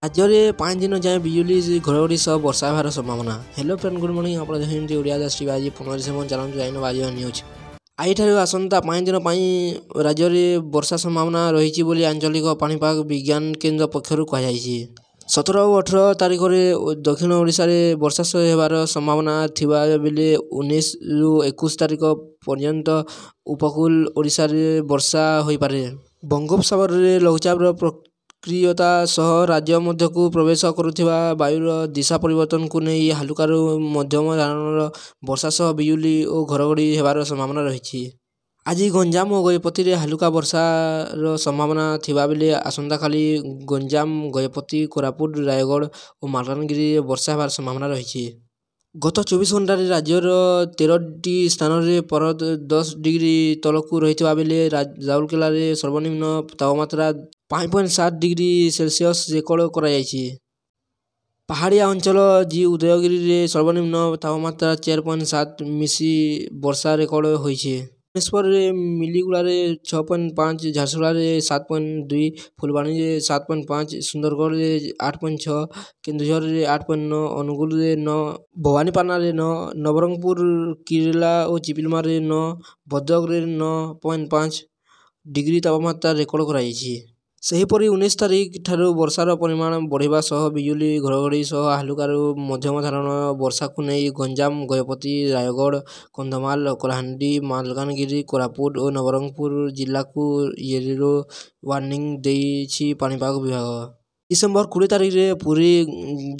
राज्य 5 दिन जाए बिजुली घड़घड़ी सह वर्षा होवार संभावना। Hello friend, good morning. आप देखते ओडिया दास टीवी। आज 15 डिसेम्बर चलते जाइन आज न्यूज। आईठार आसंता 5 दिन राज्य में वर्षा संभावना रही बोली आंचलिक पाणीपाग विज्ञान केन्द्र पक्षर कहुई। 17 और 18 तारिख में दक्षिण ओडिशा रे वर्षा होवार संभावना थिबा बेले 19 रु 21 तारिख पर्यंत उपकूल ओडिशा रे वर्षा होई पारे। बंगोपसागर रे लघुचापर सक्रियता सह राज्य मध्यकू प्रवेश करुथिबा वायुर दिशा परिवर्तन को नहीं हालुकारु मध्यम धरणर वर्षा सह बिजुली और घड़घड़ी हेबार संभावना रही। आज गंजाम और गजपति रे हालुका वर्षार संभावना थिबा बेले आसंता काली गंजाम, गजपति, कोरापुट, रायगढ़ और मालकानगिरी वर्षा हेबार संभावना रही। गत 24 घंटा राज्यर 13टी स्थान में परद 10 डिग्री तलकू रही बेले राउरकेला सर्वनिम्न तापमात्रा 5.7 डिग्री सेल्सियस रेकर्ड कराଯାଇଛି। पहाड़िया अंचल जी उदयगिरी रे सर्वनिम्न तापमात्रा 4.7 मिसी वर्षा रेकर्ड होइछे। भुवनेश्वर रे मिलीगुड़ा रे 6.5, झारसुगुड़ा रे 7.2, फुलबाणी रे 7.5, सुंदरगढ़ रे 8.6, केन्दुझर रे 8.9, अनुगुल रे 9, भवानीपाटना रे 9, नवरंगपुर, किरला और चिपिलमा रे 9, भद्रक रे 9.5 डिग्री तापमात्रा रेकर्ड कराଯାଇଛି। सेहीपरि 19 तारिख ठारू वर्षार परिमाण बढ़िबा सह बिजुली घड़घड़ी सह हालुकारु मध्यम धरण वर्षा को नहीं गंजाम, गजपति, रायगढ़, कंधमाल, कलाहांडी, मालकानगिरी, कोरापुट और नवरंगपुर जिला को येलो वार्निंग देइछि पाणीपाग विभाग। डिसेम्बर 20 तारिख रे पुरी,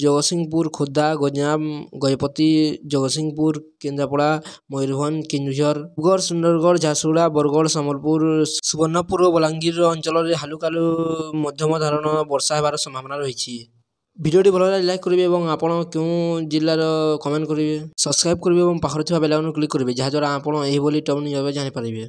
जगतसिंहपुर, खोर्धा, गंजाम, गजपति, जगतसिंहपुर, केन्द्रापड़ा, मयूरभंज, केन्दुझर, देवगढ़, सुंदरगढ़, झारसुगुड़ा, बरगढ़, संबलपुर, सुवर्णपुर और बलांगीर अंचल में हालुकालु मध्यम धरण वर्षा होवार संभावना रही। भिडियोटी भल लगे लाइक करेंगे और आपण क्यों जिलार कमेंट करेंगे, सब्सक्राइब करेंगे और पाखरे थिबा बेल आइकन क्लिक करेंगे, जहाँद्वारा आपण एही बोली टॉप न्यूज जानिपारे।